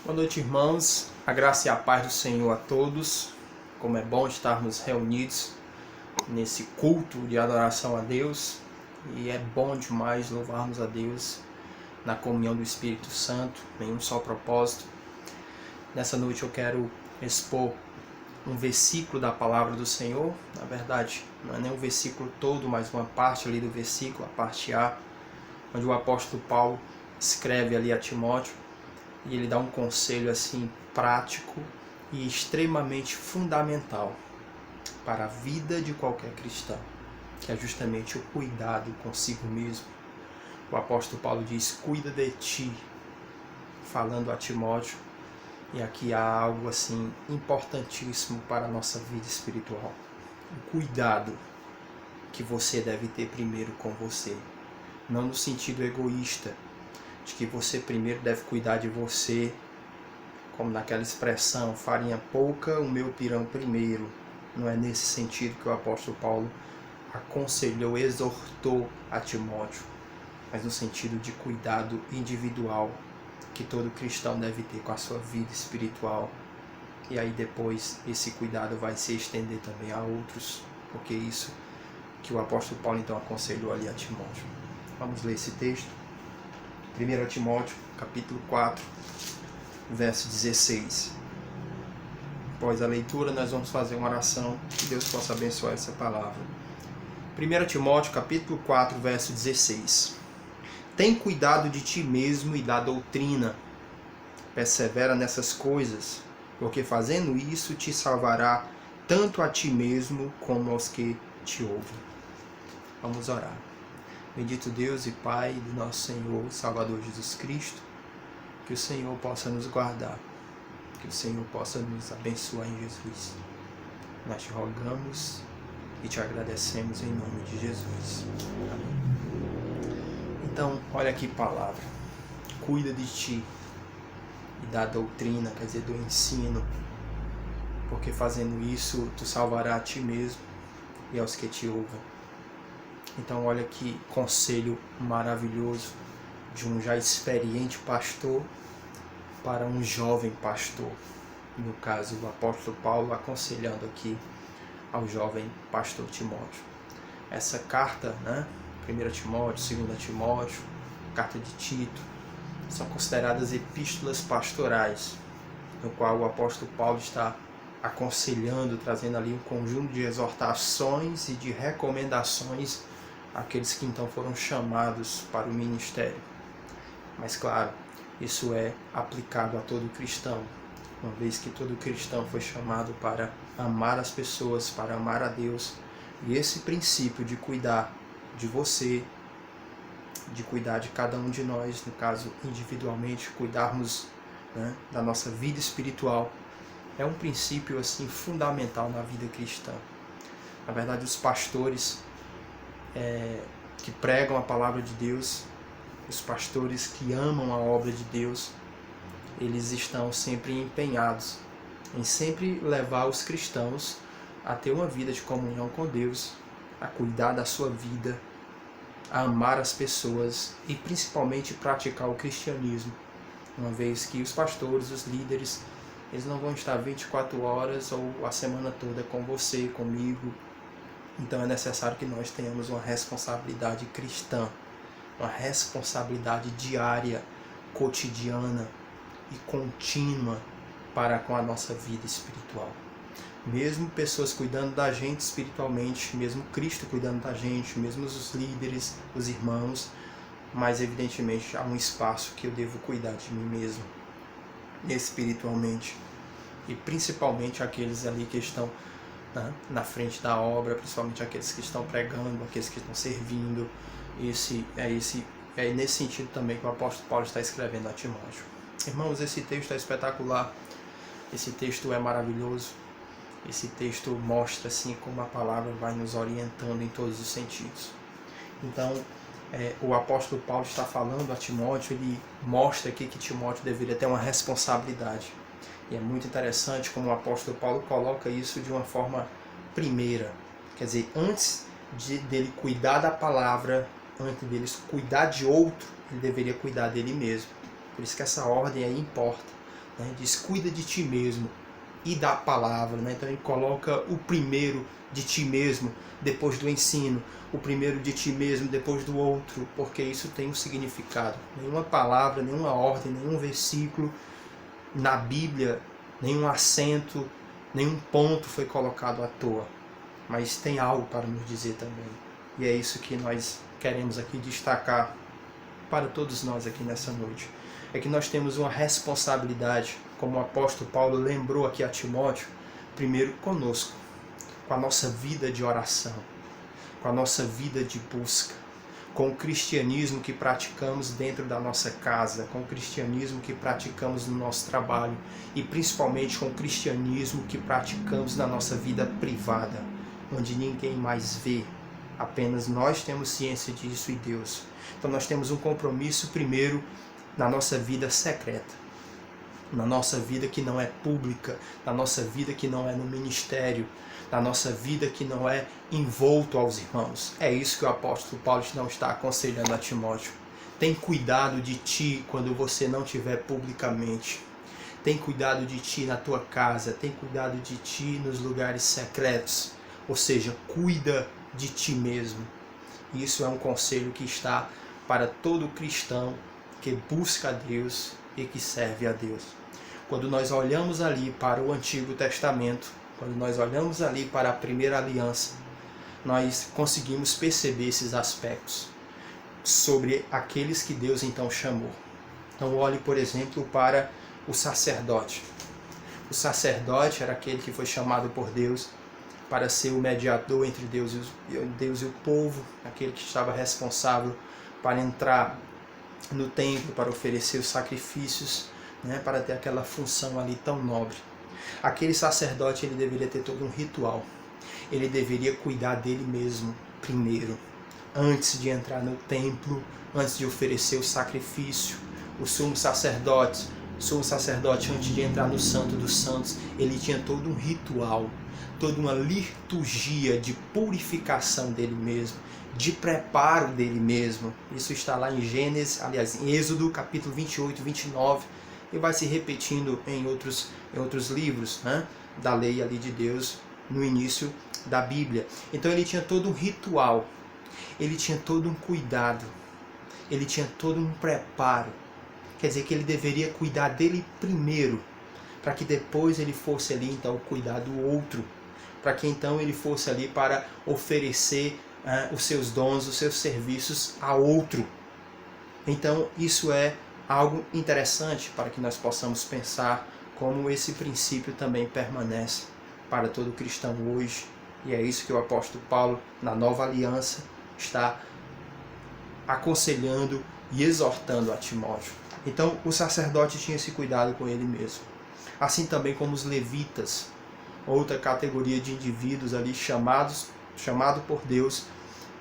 Boa noite, irmãos. A graça e a paz do Senhor a todos. Como é bom estarmos reunidos nesse culto de adoração a Deus. E é bom demais louvarmos a Deus na comunhão do Espírito Santo, em um só propósito. Nessa noite eu quero expor um versículo da palavra do Senhor. Na verdade, não é nem o versículo todo, mas uma parte ali do versículo, a parte A, onde o apóstolo Paulo escreve ali a Timóteo. E ele dá um conselho assim prático e extremamente fundamental para a vida de qualquer cristão, que é justamente o cuidado consigo mesmo. O apóstolo Paulo diz: cuida de ti, falando a Timóteo, e aqui há algo assim importantíssimo para a nossa vida espiritual. O cuidado que você deve ter primeiro com você, não no sentido egoísta, de que você primeiro deve cuidar de você, como naquela expressão, farinha pouca, o meu pirão primeiro. Não é nesse sentido que o apóstolo Paulo aconselhou, exortou a Timóteo, mas no sentido de cuidado individual que todo cristão deve ter com a sua vida espiritual. E aí depois esse cuidado vai se estender também a outros, porque é isso que o apóstolo Paulo então aconselhou ali a Timóteo. Vamos ler esse texto. 1 Timóteo, capítulo 4, verso 16. Após a leitura, nós vamos fazer uma oração, que Deus possa abençoar essa palavra. 1 Timóteo, capítulo 4, verso 16. Tem cuidado de ti mesmo e da doutrina. Persevera nessas coisas, porque fazendo isso te salvará tanto a ti mesmo como aos que te ouvem. Vamos orar. Bendito Deus e Pai do nosso Senhor, Salvador Jesus Cristo, que o Senhor possa nos guardar, que o Senhor possa nos abençoar em Jesus. Nós te rogamos e te agradecemos em nome de Jesus. Amém. Então, olha aqui palavra. Cuida de ti e da doutrina, quer dizer, do ensino, porque fazendo isso tu salvará a ti mesmo e aos que te ouvem. Então olha que conselho maravilhoso de um já experiente pastor para um jovem pastor. No caso, o apóstolo Paulo aconselhando aqui ao jovem pastor Timóteo. Essa carta, 1 Timóteo, 2 Timóteo, carta de Tito, são consideradas epístolas pastorais, no qual o apóstolo Paulo está aconselhando, trazendo ali um conjunto de exortações e de recomendações aqueles que então foram chamados para o ministério. Mas claro, isso é aplicado a todo cristão, uma vez que todo cristão foi chamado para amar as pessoas, para amar a Deus. E esse princípio de cuidar de você, de cuidar de cada um de nós, no caso individualmente, cuidarmos da nossa vida espiritual, é um princípio assim fundamental na vida cristã. Na verdade, os pastores que pregam a palavra de Deus, os pastores que amam a obra de Deus, eles estão sempre empenhados em sempre levar os cristãos a ter uma vida de comunhão com Deus, a cuidar da sua vida, a amar as pessoas e principalmente praticar o cristianismo, uma vez que os pastores, os líderes, eles não vão estar 24 horas ou a semana toda com você, comigo. Então é necessário que nós tenhamos uma responsabilidade cristã, uma responsabilidade diária, cotidiana e contínua para com a nossa vida espiritual. Mesmo pessoas cuidando da gente espiritualmente, mesmo Cristo cuidando da gente, mesmo os líderes, os irmãos, mas evidentemente há um espaço que eu devo cuidar de mim mesmo, espiritualmente, e principalmente aqueles ali que estão na frente da obra, principalmente aqueles que estão pregando, aqueles que estão servindo. É nesse sentido também que o apóstolo Paulo está escrevendo a Timóteo. Irmãos, esse texto é espetacular, esse texto é maravilhoso, esse texto mostra assim como a palavra vai nos orientando em todos os sentidos. Então, o apóstolo Paulo está falando a Timóteo, ele mostra aqui que Timóteo deveria ter uma responsabilidade. E é muito interessante como o apóstolo Paulo coloca isso de uma forma primeira. Quer dizer, antes dele cuidar da palavra, antes dele cuidar de outro, ele deveria cuidar dele mesmo. Por isso que essa ordem aí importa. né? Diz, cuida de ti mesmo e da palavra, né? Então ele coloca o primeiro de ti mesmo depois do ensino, o primeiro de ti mesmo depois do outro, porque isso tem um significado. Nenhuma palavra, nenhuma ordem, nenhum versículo na Bíblia, nenhum acento, nenhum ponto foi colocado à toa, mas tem algo para nos dizer também. E é isso que nós queremos aqui destacar para todos nós aqui nessa noite. É que nós temos uma responsabilidade, como o apóstolo Paulo lembrou aqui a Timóteo, primeiro conosco, com a nossa vida de oração, com a nossa vida de busca, com o cristianismo que praticamos dentro da nossa casa, com o cristianismo que praticamos no nosso trabalho e principalmente com o cristianismo que praticamos na nossa vida privada, onde ninguém mais vê, apenas nós temos ciência disso e Deus. Então nós temos um compromisso primeiro na nossa vida secreta, na nossa vida que não é pública, na nossa vida que não é no ministério, na nossa vida que não é envolto aos irmãos. É isso que o apóstolo Paulo não está aconselhando a Timóteo. Tem cuidado de ti quando você não estiver publicamente. Tem cuidado de ti na tua casa, tem cuidado de ti nos lugares secretos. Ou seja, cuida de ti mesmo. Isso é um conselho que está para todo cristão que busca a Deus e que serve a Deus. Quando nós olhamos ali para o Antigo Testamento, quando nós olhamos ali para a primeira aliança, nós conseguimos perceber esses aspectos sobre aqueles que Deus então chamou. Então olhe, por exemplo, para o sacerdote. O sacerdote era aquele que foi chamado por Deus para ser o mediador entre Deus e o povo, aquele que estava responsável para entrar no templo, para oferecer os sacrifícios, né, para ter aquela função ali tão nobre. Aquele sacerdote, ele deveria ter todo um ritual. Ele deveria cuidar dele mesmo primeiro, antes de entrar no templo, antes de oferecer o sacrifício. O sumo sacerdote, antes de entrar no Santo dos Santos, ele tinha todo um ritual, toda uma liturgia de purificação dele mesmo, de preparo dele mesmo. Isso está lá em Gênesis, aliás, em Êxodo, capítulo 28, 29, e vai se repetindo em outros livros, né, da lei ali de Deus, no início da Bíblia. Então ele tinha todo um ritual, ele tinha todo um cuidado, ele tinha todo um preparo. Quer dizer que ele deveria cuidar dele primeiro, para que depois ele fosse ali então cuidar do outro, para que então ele fosse ali para oferecer os seus dons, os seus serviços a outro. Então isso é algo interessante para que nós possamos pensar como esse princípio também permanece para todo cristão hoje. E é isso que o apóstolo Paulo, na nova aliança, está aconselhando e exortando a Timóteo. Então o sacerdote tinha esse cuidado com ele mesmo. Assim também como os levitas, outra categoria de indivíduos ali chamado por Deus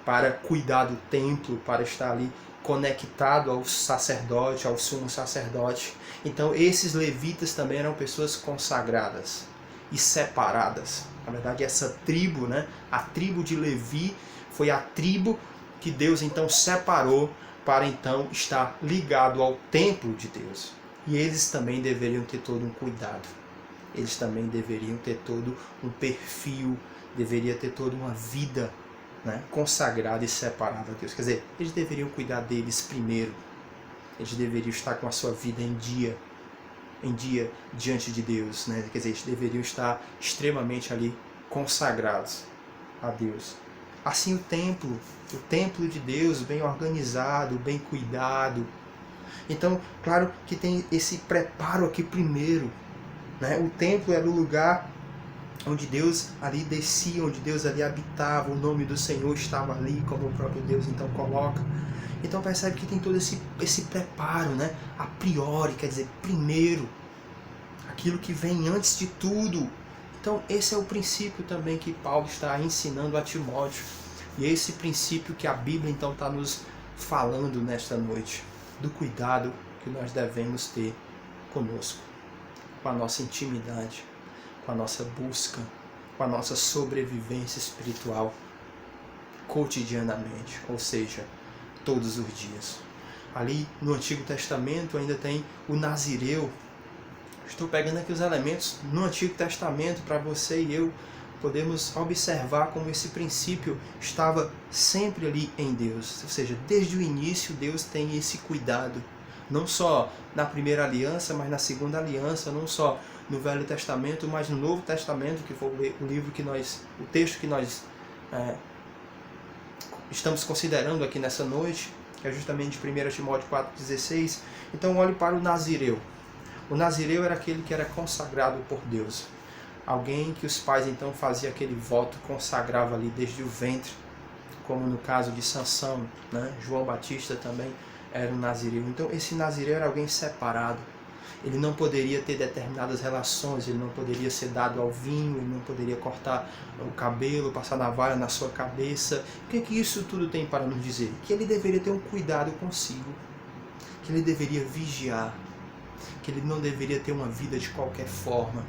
para cuidar do templo, para estar ali conectado ao sacerdote, ao sumo sacerdote. Então esses levitas também eram pessoas consagradas e separadas. Na verdade, essa tribo, né, a tribo de Levi, foi a tribo que Deus então separou para então estar ligado ao templo de Deus. E eles também deveriam ter todo um cuidado. Eles também deveriam ter todo um perfil, deveria ter toda uma vida, né, consagrada e separada a Deus. Quer dizer, eles deveriam cuidar deles primeiro. Eles deveriam estar com a sua vida em dia diante de Deus, né? Quer dizer, eles deveriam estar extremamente ali consagrados a Deus. Assim o templo de Deus bem organizado, bem cuidado. Então, claro que tem esse preparo aqui primeiro, né? O templo era o lugar onde Deus ali descia, onde Deus ali habitava, o nome do Senhor estava ali, como o próprio Deus então coloca. Então percebe que tem todo esse preparo, né? A priori, quer dizer, primeiro, aquilo que vem antes de tudo. Então esse é o princípio também que Paulo está ensinando a Timóteo. E é esse princípio que a Bíblia então está nos falando nesta noite, do cuidado que nós devemos ter conosco, com a nossa intimidade, com a nossa busca, com a nossa sobrevivência espiritual cotidianamente, ou seja, todos os dias. Ali no Antigo Testamento ainda tem o nazireu, Estou pegando aqui os elementos no Antigo Testamento para você e eu podermos observar como esse princípio estava sempre ali em Deus. Ou seja, desde o início Deus tem esse cuidado. Não só na primeira aliança, mas na segunda aliança, não só no Velho Testamento, mas no Novo Testamento, que foi o livro que o texto que nós estamos considerando aqui nessa noite, que é justamente 1 Timóteo 4,16. Então olhe para o Nazireu. O Nazireu era aquele que era consagrado por Deus. Alguém que os pais então faziam aquele voto, consagrava ali desde o ventre, como no caso de Sansão, né? João Batista também era um nazireu. Então esse nazireu era alguém separado. Ele não poderia ter determinadas relações, ele não poderia ser dado ao vinho, ele não poderia cortar o cabelo, passar navalha na sua cabeça. O que é que isso tudo tem para nos dizer? Que ele deveria ter um cuidado consigo, que ele deveria vigiar, que ele não deveria ter uma vida de qualquer forma,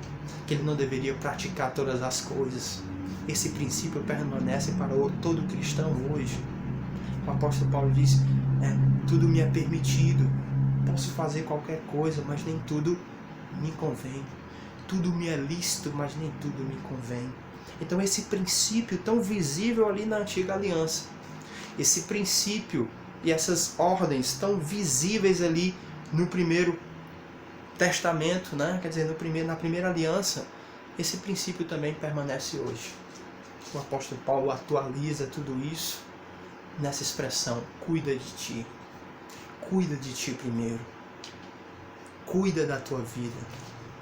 que ele não deveria praticar todas as coisas. Esse princípio permanece para todo cristão hoje. O apóstolo Paulo diz, tudo me é permitido, posso fazer qualquer coisa, mas nem tudo me convém. Tudo me é lícito, mas nem tudo me convém. Então esse princípio tão visível ali na antiga aliança, esse princípio e essas ordens tão visíveis ali no primeiro testamento, né? Quer dizer, na primeira aliança, esse princípio também permanece hoje. O apóstolo Paulo atualiza tudo isso nessa expressão, cuida de ti. Cuida de ti primeiro. Cuida da tua vida.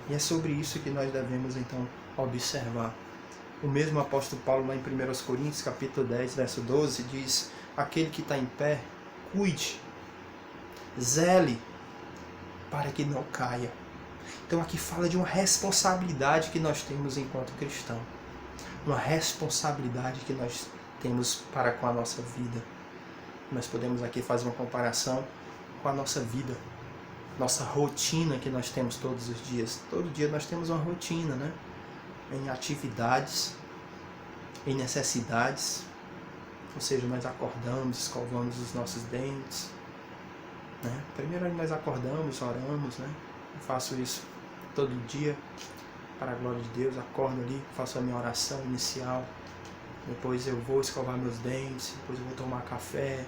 E é sobre isso que nós devemos então observar. O mesmo apóstolo Paulo lá em 1 Coríntios capítulo 10, verso 12, diz, aquele que está em pé, cuide, zele, para que não caia. Então aqui fala de uma responsabilidade que nós temos enquanto cristão. Uma responsabilidade que nós temos para com a nossa vida. Nós podemos aqui fazer uma comparação com a nossa vida. Nossa rotina que nós temos todos os dias. Todo dia nós temos uma rotina, né? Em atividades, em necessidades. Ou seja, nós acordamos, escovamos os nossos dentes, né? Primeiro nós acordamos, oramos, né? Eu faço isso todo dia, para a glória de Deus. Acordo ali, faço a minha oração inicial, depois eu vou escovar meus dentes, depois eu vou tomar café.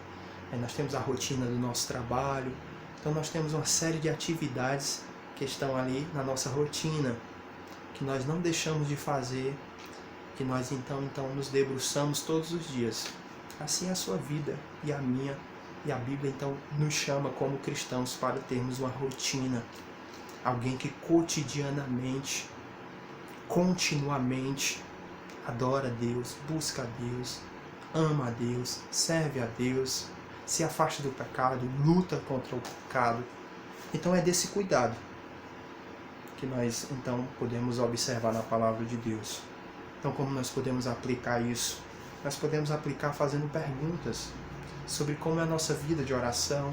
Aí nós temos a rotina do nosso trabalho. Então nós temos uma série de atividades que estão ali na nossa rotina, que nós não deixamos de fazer, que nós então nos debruçamos todos os dias. Assim é a sua vida e a minha. E a Bíblia então nos chama como cristãos para termos uma rotina. Alguém que cotidianamente, continuamente, adora a Deus, busca a Deus, ama a Deus, serve a Deus, se afasta do pecado, luta contra o pecado. Então é desse cuidado que nós então podemos observar na palavra de Deus. Então como nós podemos aplicar isso? Nós podemos aplicar fazendo perguntas sobre como é a nossa vida de oração,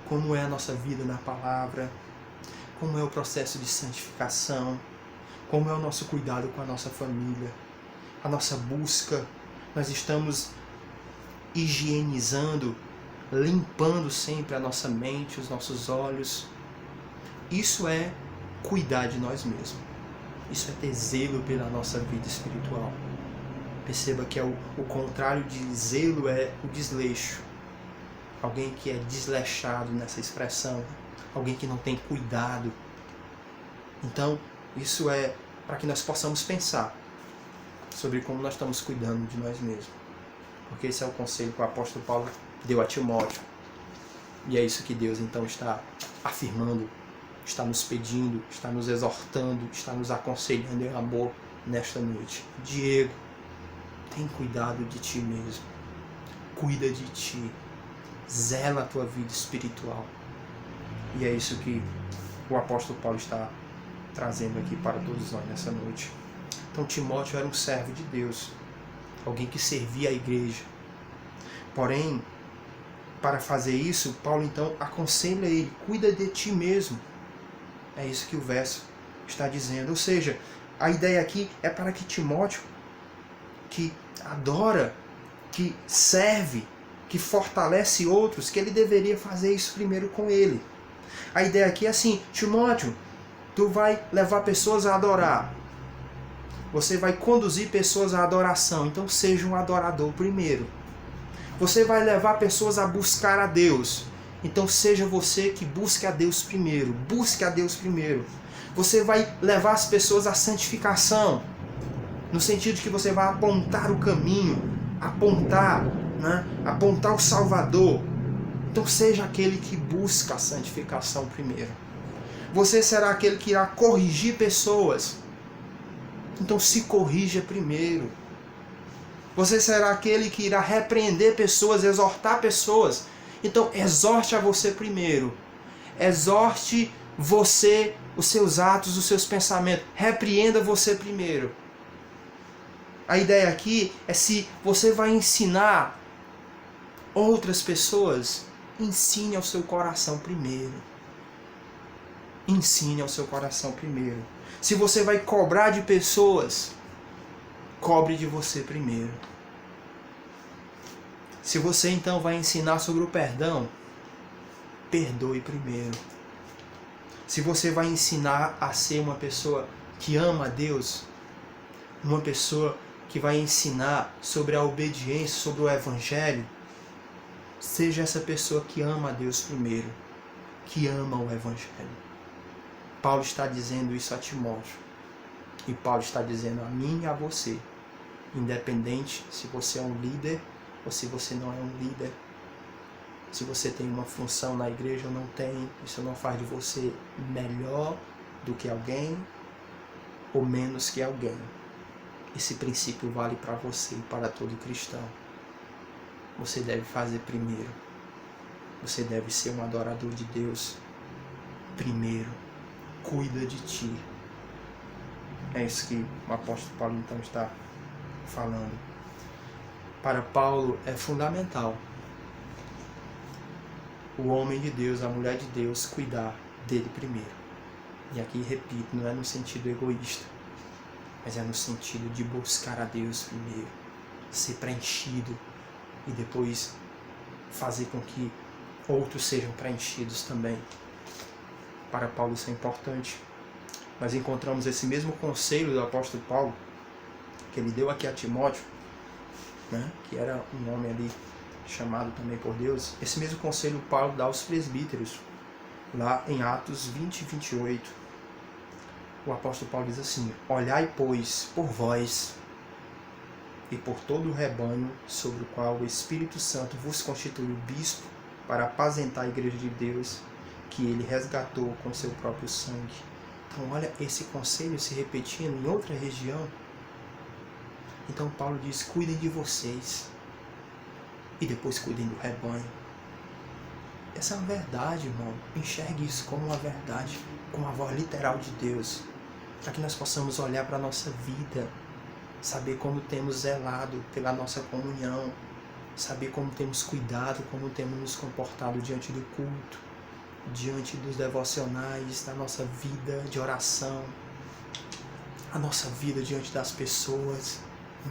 como é a nossa vida na palavra, como é o processo de santificação, como é o nosso cuidado com a nossa família, a nossa busca. Nós estamos higienizando, limpando sempre a nossa mente, os nossos olhos. Isso é cuidar de nós mesmos. Isso é ter zelo pela nossa vida espiritual. Perceba que o contrário de zelo é o desleixo. Alguém que é desleixado nessa expressão. Alguém que não tem cuidado. Então, isso é para que nós possamos pensar sobre como nós estamos cuidando de nós mesmos. Porque esse é o conselho que o apóstolo Paulo deu a Timóteo. E é isso que Deus então está afirmando, está nos pedindo, está nos exortando, está nos aconselhando em amor nesta noite. Diego, tem cuidado de ti mesmo. Cuida de ti. Zela a tua vida espiritual. E é isso que o apóstolo Paulo está trazendo aqui para todos nós nessa noite. Então Timóteo era um servo de Deus, alguém que servia a igreja. Porém, para fazer isso, Paulo então aconselha ele, cuida de ti mesmo. É isso que o verso está dizendo. Ou seja, a ideia aqui é para que Timóteo, que adora, que serve, que fortalece outros, que ele deveria fazer isso primeiro com ele. A ideia aqui é assim, Timóteo, Tu vai levar pessoas a adorar. Você vai conduzir pessoas à adoração. Então seja um adorador primeiro. Você vai levar pessoas a buscar a Deus. Então seja você que busque a Deus primeiro. Busque a Deus primeiro. Você vai levar as pessoas à santificação. No sentido de que você vai apontar o caminho. Apontar o Salvador. Então seja aquele que busca a santificação primeiro. Você será aquele que irá corrigir pessoas. Então se corrija primeiro. Você será aquele que irá repreender pessoas, exortar pessoas. Então exorte a você primeiro. Exorte você, os seus atos, os seus pensamentos. Repreenda você primeiro. A ideia aqui é se você vai ensinar outras pessoas, ensine ao seu coração primeiro. Ensine ao seu coração primeiro. Se você vai cobrar de pessoas, cobre de você primeiro. Se você então vai ensinar sobre o perdão, perdoe primeiro. Se você vai ensinar a ser uma pessoa que ama a Deus, uma pessoa que vai ensinar sobre a obediência, sobre o Evangelho, seja essa pessoa que ama a Deus primeiro, que ama o Evangelho. Paulo está dizendo isso a Timóteo. E Paulo está dizendo a mim e a você. Independente se você é um líder ou se você não é um líder. Se você tem uma função na igreja ou não tem. Isso não faz de você melhor do que alguém ou menos que alguém. Esse princípio vale para você e para todo cristão. Você deve fazer primeiro. Você deve ser um adorador de Deus primeiro. Cuida de ti. É isso que o apóstolo Paulo então está falando. Para Paulo é fundamental o homem de Deus, a mulher de Deus, cuidar dele primeiro. E aqui, repito, não é no sentido egoísta, mas é no sentido de buscar a Deus primeiro, ser preenchido e depois fazer com que outros sejam preenchidos também. Para Paulo isso é importante. Nós encontramos esse mesmo conselho do apóstolo Paulo, que ele deu aqui a Timóteo, que era um homem ali chamado também por Deus. Esse mesmo conselho Paulo dá aos presbíteros, lá em Atos 20 e 28. O apóstolo Paulo diz assim: olhai, pois, por vós e por todo o rebanho sobre o qual o Espírito Santo vos constituiu bispo para apacentar a igreja de Deus, que ele resgatou com seu próprio sangue. Então olha esse conselho se repetindo em outra região. Então Paulo diz: cuidem de vocês e depois cuidem do rebanho. Essa é uma verdade, irmão. Enxergue isso como uma verdade, como a voz literal de Deus, para que nós possamos olhar para a nossa vida, saber como temos zelado pela nossa comunhão, saber como temos cuidado, como temos nos comportado diante do culto, diante dos devocionais, da nossa vida de oração, a nossa vida diante das pessoas,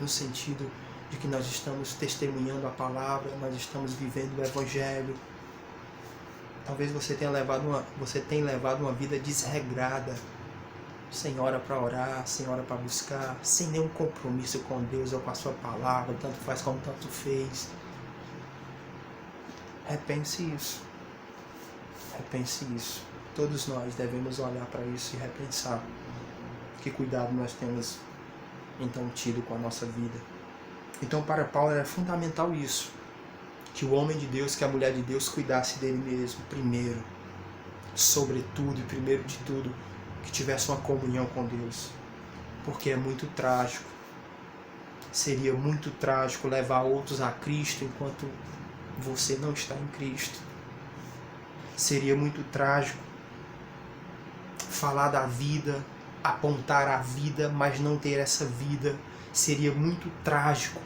no sentido de que nós estamos testemunhando a palavra, nós estamos vivendo o Evangelho. Talvez você tenha levado uma vida desregrada, sem hora para orar, sem hora para buscar, sem nenhum compromisso com Deus ou com a sua palavra, tanto faz como tanto fez. Repense isso. Repense isso. Todos nós devemos olhar para isso e repensar que cuidado nós temos então tido com a nossa vida. Então para Paulo era fundamental isso, que o homem de Deus, que a mulher de Deus cuidasse dele mesmo primeiro, sobretudo e primeiro de tudo, que tivesse uma comunhão com Deus, porque é muito trágico, seria muito trágico levar outros a Cristo enquanto você não está em Cristo. Seria muito trágico falar da vida, apontar a vida, mas não ter essa vida. Seria muito trágico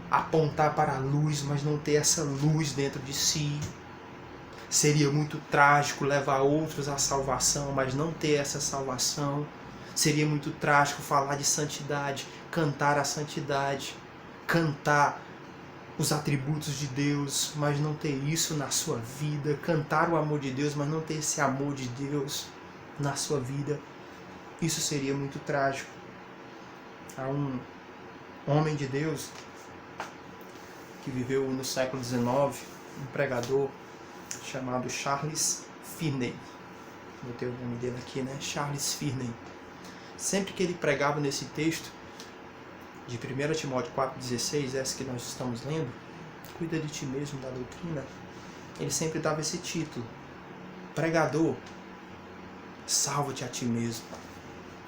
apontar para a luz, mas não ter essa luz dentro de si. Seria muito trágico levar outros à salvação, mas não ter essa salvação. Seria muito trágico falar de santidade, cantar a santidade, cantar os atributos de Deus, mas não ter isso na sua vida. Cantar o amor de Deus, mas não ter esse amor de Deus. na sua vida, isso seria muito trágico. Há um homem de Deus que viveu no século XIX, um pregador chamado Charles Finney. Botei o nome dele aqui, né? Charles Finney. Sempre que ele pregava nesse texto de 1 Timóteo 4,16, essa que nós estamos lendo, cuida de ti mesmo, da doutrina, ele sempre dava esse título: pregador, salva-te a ti mesmo.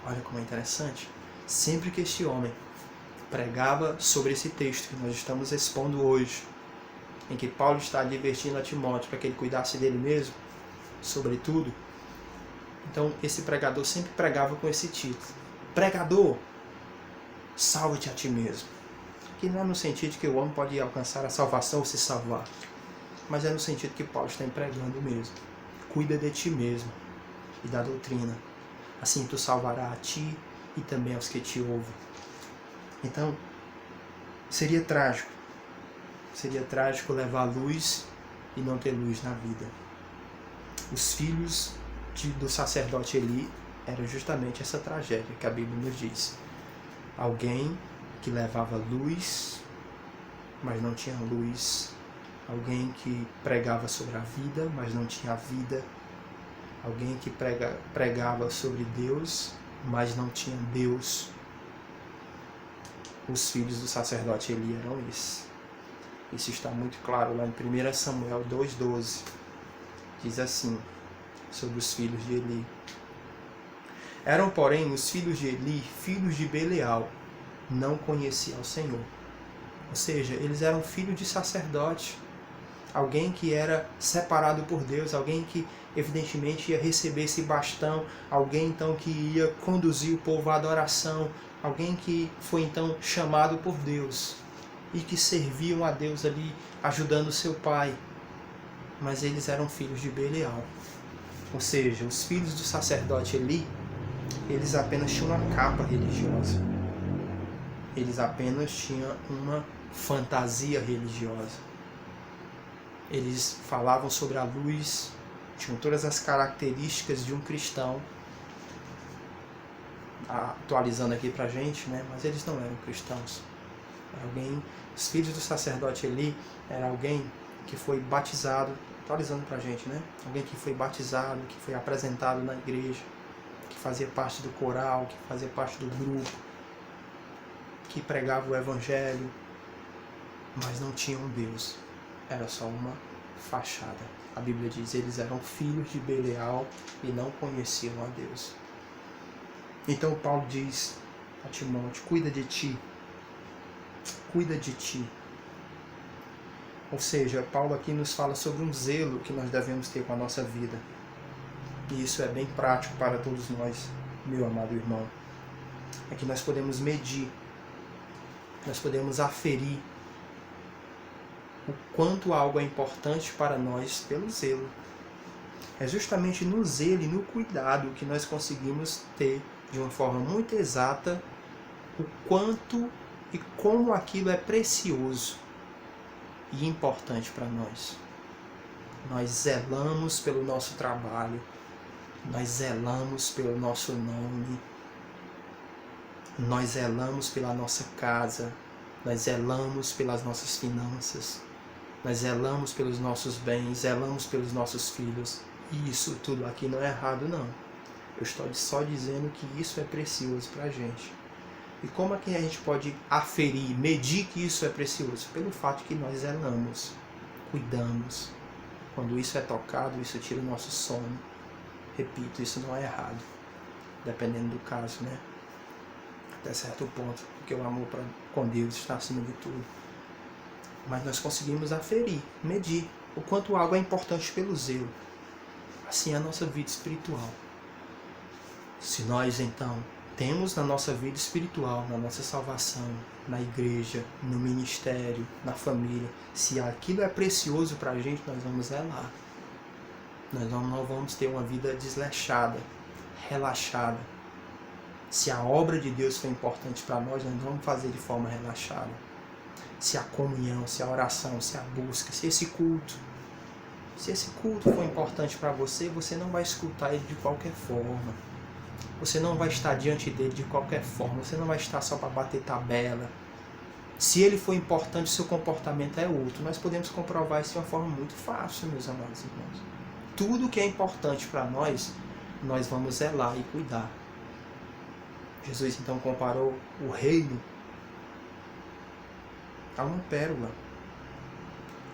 Olha como é interessante. Sempre que este homem pregava sobre esse texto que nós estamos expondo hoje, em que Paulo está advertindo a Timóteo para que ele cuidasse dele mesmo, sobretudo, então esse pregador sempre pregava com esse título: pregador, salva-te a ti mesmo. Que não é no sentido de que o homem pode alcançar a salvação ou se salvar, mas é no sentido que Paulo está empregando mesmo. Cuida de ti mesmo e da doutrina, assim tu salvarás a ti e também aos que te ouvem. Então, seria trágico levar luz e não ter luz na vida. Os filhos do sacerdote Eli era justamente essa tragédia que a Bíblia nos diz. Alguém que levava luz, mas não tinha luz. Alguém que pregava sobre a vida, mas não tinha vida. Alguém que pregava sobre Deus, mas não tinha Deus. Os filhos do sacerdote Eli eram esses. Isso está muito claro lá em 1 Samuel 2,12. Diz assim, sobre os filhos de Eli. Eram, porém, os filhos de Eli, filhos de Belial, não conheciam o Senhor. Ou seja, eles eram filhos de sacerdote, alguém que era separado por Deus, alguém que evidentemente ia receber esse bastão, alguém então que ia conduzir o povo à adoração, alguém que foi então chamado por Deus e que serviam a Deus ali, ajudando seu pai. Mas eles eram filhos de Belial. Ou seja, os filhos do sacerdote Eli, eles apenas tinham uma capa religiosa. Eles apenas tinham uma fantasia religiosa. Eles falavam sobre a luz, tinham todas as características de um cristão, atualizando aqui pra gente, né? Mas eles não eram cristãos. Os filhos do sacerdote Eli era alguém que foi batizado, atualizando pra gente, né? Alguém que foi batizado, que foi apresentado na igreja, que fazia parte do coral, que fazia parte do grupo, que pregava o evangelho, mas não tinham Deus. Era só uma fachada. A Bíblia diz, eles eram filhos de Belial e não conheciam a Deus. Então Paulo diz a Timóteo, cuida de ti. Cuida de ti. Ou seja, Paulo aqui nos fala sobre um zelo que nós devemos ter com a nossa vida. E isso é bem prático para todos nós, meu amado irmão. É que nós podemos medir, nós podemos aferir o quanto algo é importante para nós pelo zelo. É justamente no zelo e no cuidado que nós conseguimos ter de uma forma muito exata o quanto e como aquilo é precioso e importante para nós. Nós zelamos pelo nosso trabalho, nós zelamos pelo nosso nome, nós zelamos pela nossa casa, nós zelamos pelas nossas finanças, nós zelamos pelos nossos bens, zelamos pelos nossos filhos. E isso tudo aqui não é errado, não. Eu estou só dizendo que isso é precioso para a gente. E como é que a gente pode aferir, medir que isso é precioso? Pelo fato que nós zelamos, cuidamos. Quando isso é tocado, isso tira o nosso sono. Repito, isso não é errado, dependendo do caso, né? Até certo ponto, porque o amor com Deus está acima de tudo. Mas nós conseguimos aferir, medir o quanto algo é importante pelo zelo. Assim é a nossa vida espiritual. Se nós então temos na nossa vida espiritual, na nossa salvação, na igreja, no ministério, na família, se aquilo é precioso para a gente, nós vamos zelar. Nós não vamos ter uma vida desleixada, relaxada. Se a obra de Deus for importante para nós vamos fazer de forma relaxada. Se a comunhão, se a oração, se a busca, se esse culto Se esse culto for importante para você, você não vai escutar ele de qualquer forma. Você não vai estar diante dele de qualquer forma. Você não vai estar só para bater tabela. Se ele for importante, seu comportamento é outro. Nós podemos comprovar isso de uma forma muito fácil, meus amados irmãos. Tudo que é importante para nós, nós vamos zelar e cuidar. Jesus então comparou o reino a uma pérola,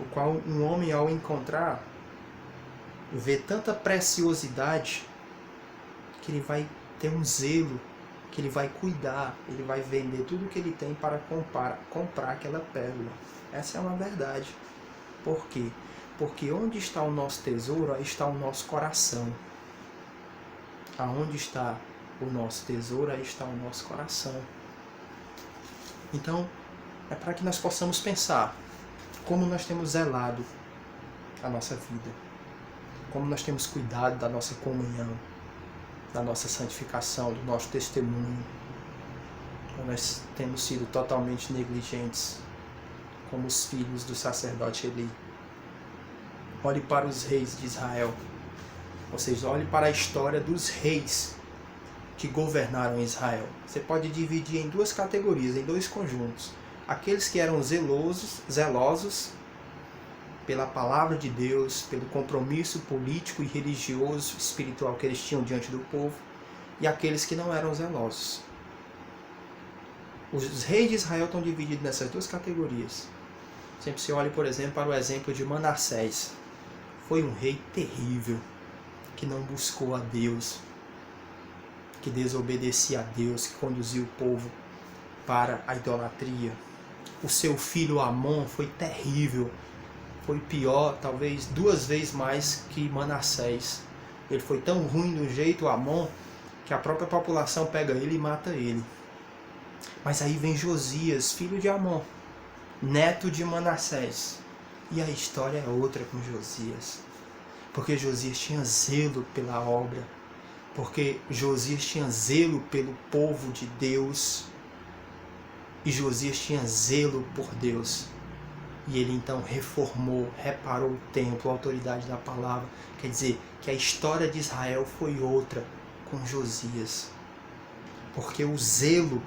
o qual um homem, ao encontrar, vê tanta preciosidade que ele vai ter um zelo, que ele vai cuidar, ele vai vender tudo que ele tem para comprar aquela pérola. Essa é uma verdade. Por quê? Porque onde está o nosso tesouro, aí está o nosso coração. Aonde está o nosso tesouro, aí está o nosso coração. Então, é para que nós possamos pensar como nós temos zelado a nossa vida, como nós temos cuidado da nossa comunhão, da nossa santificação, do nosso testemunho. Nós temos sido totalmente negligentes, como os filhos do sacerdote Eli. Olhe para os reis de Israel, ou seja, olhe para a história dos reis que governaram Israel. Você pode dividir em duas categorias, em dois conjuntos. Aqueles que eram zelosos pela palavra de Deus, pelo compromisso político e religioso, espiritual que eles tinham diante do povo, e aqueles que não eram zelosos. Os reis de Israel estão divididos nessas duas categorias. Sempre se olhe, por exemplo, para o exemplo de Manassés. Foi um rei terrível, que não buscou a Deus, que desobedecia a Deus, que conduziu o povo para a idolatria. O seu filho Amon foi terrível, foi pior, talvez 2 vezes mais que Manassés. Ele foi tão ruim do jeito, Amon, que a própria população pega ele e mata ele. Mas aí vem Josias, filho de Amon, neto de Manassés. E a história é outra com Josias. Porque Josias tinha zelo pela obra. Porque Josias tinha zelo pelo povo de Deus. E Josias tinha zelo por Deus. E ele então reformou, reparou o templo, a autoridade da palavra. Quer dizer, que a história de Israel foi outra com Josias. Porque o zelo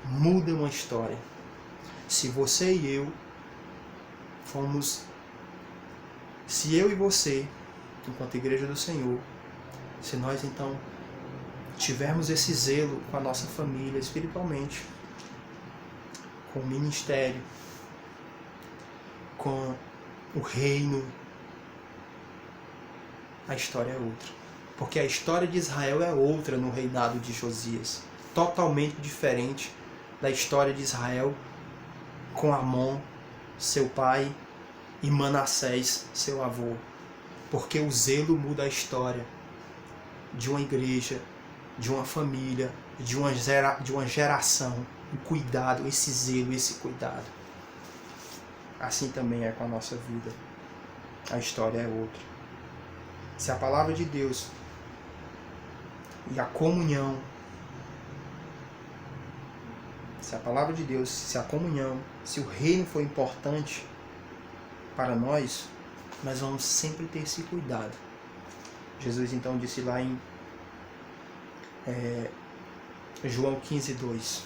muda uma história. Se você e eu se eu e você, enquanto igreja do Senhor, se nós então tivermos esse zelo com a nossa família espiritualmente, com o ministério, com o reino, a história é outra. Porque a história de Israel é outra no reinado de Josias. Totalmente diferente da história de Israel com Amon, seu pai, e Manassés, seu avô. Porque o zelo muda a história de uma igreja, de uma família, de uma geração. O cuidado, esse zelo, esse cuidado. Assim também é com a nossa vida. A história é outra. Se a palavra de Deus e a comunhão, se a palavra de Deus, se a comunhão, se o reino for importante para nós, nós vamos sempre ter esse cuidado. Jesus então disse lá em João 15:2,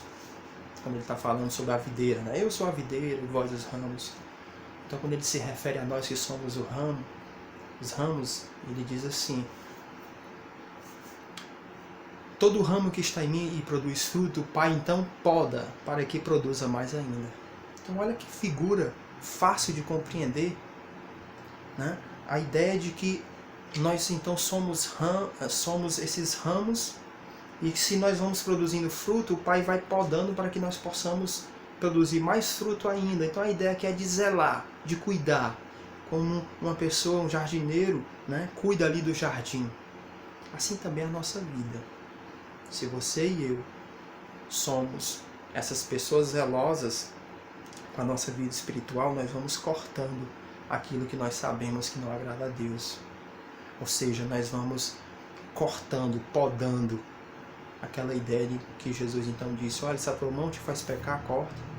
quando ele está falando sobre a videira, né? Eu sou a videira e vós os ramos. Então quando ele se refere a nós que somos os ramos, ele diz assim: todo ramo que está em mim e produz fruto, o Pai então poda, para que produza mais ainda. Então olha que figura fácil de compreender, né? A ideia de que nós então somos esses ramos, e que se nós vamos produzindo fruto, o Pai vai podando para que nós possamos produzir mais fruto ainda. Então a ideia aqui é de zelar, de cuidar, como uma pessoa, um jardineiro, né, cuida ali do jardim. Assim também é a nossa vida. Se você e eu somos essas pessoas zelosas com a nossa vida espiritual, nós vamos cortando aquilo que nós sabemos que não agrada a Deus. Ou seja, nós vamos cortando, podando aquela ideia de que Jesus então disse: olha, se a tua mão te faz pecar, corta.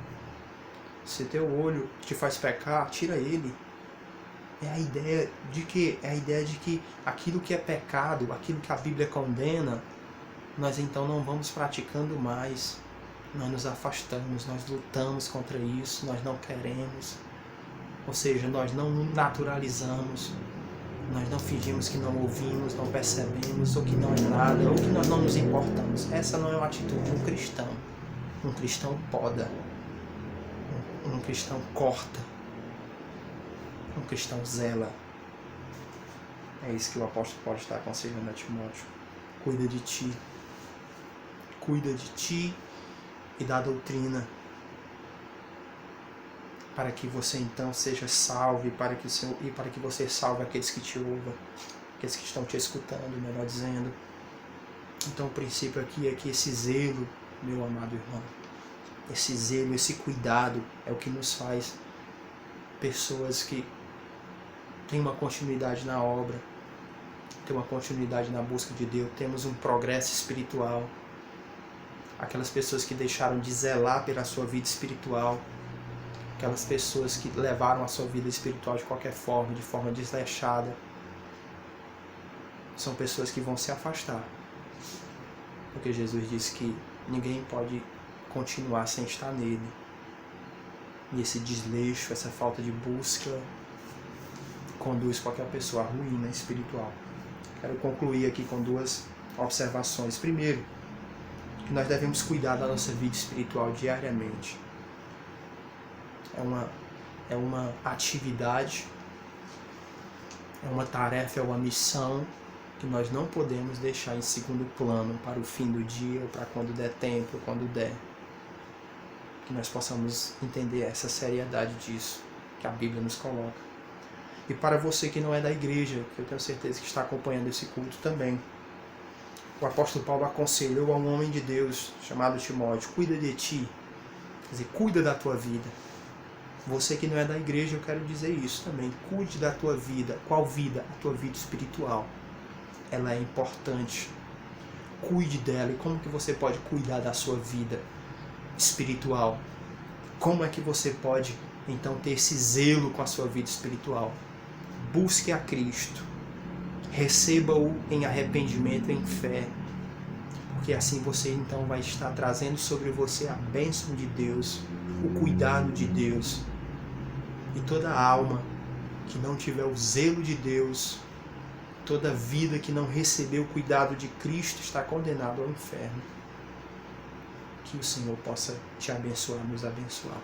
Se teu olho te faz pecar, tira ele. É a ideia de que aquilo que é pecado, aquilo que a Bíblia condena, nós então não vamos praticando mais. Nós nos afastamos, nós lutamos contra isso, nós não queremos. Ou seja, nós não naturalizamos, nós não fingimos que não ouvimos, não percebemos, ou que não é nada, ou que nós não nos importamos. Essa não é uma atitude de um cristão. Um cristão poda, um cristão corta, um cristão zela. É isso que o apóstolo Paulo está aconselhando a Timóteo. Cuida de ti. Cuida de ti e da doutrina, para que você então seja salvo e para que você salve aqueles que te ouvem, aqueles que estão te escutando, melhor dizendo. Então o princípio aqui é que esse zelo, meu amado irmão, esse zelo, esse cuidado é o que nos faz pessoas que têm uma continuidade na obra, têm uma continuidade na busca de Deus, temos um progresso espiritual. Aquelas pessoas que deixaram de zelar pela sua vida espiritual, aquelas pessoas que levaram a sua vida espiritual de qualquer forma, de forma desleixada, são pessoas que vão se afastar. Porque Jesus disse que ninguém pode continuar sem estar nele. E esse desleixo, essa falta de busca, conduz qualquer pessoa à ruína espiritual. Quero concluir aqui com duas observações. Primeiro, que nós devemos cuidar da nossa vida espiritual diariamente. É uma atividade, é uma tarefa, é uma missão que nós não podemos deixar em segundo plano para o fim do dia, ou para quando der tempo, quando der. Que nós possamos entender essa seriedade disso, que a Bíblia nos coloca. E para você que não é da igreja, que eu tenho certeza que está acompanhando esse culto também, o apóstolo Paulo aconselhou a um homem de Deus chamado Timóteo: cuida de ti, quer dizer, cuida da tua vida. Você que não é da igreja, eu quero dizer isso também. Cuide da tua vida. Qual vida? A tua vida espiritual. Ela é importante. Cuide dela. E como que você pode cuidar da sua vida espiritual? Como é que você pode, então, ter esse zelo com a sua vida espiritual? Busque a Cristo. Receba-o em arrependimento, em fé. Porque assim você, então, vai estar trazendo sobre você a bênção de Deus, o cuidado de Deus. E toda alma que não tiver o zelo de Deus, toda vida que não recebeu o cuidado de Cristo, está condenado ao inferno. Que o Senhor possa te abençoar, nos abençoar.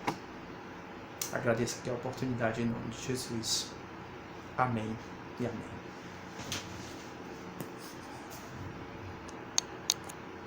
Agradeço aqui a oportunidade em nome de Jesus. Amém e amém.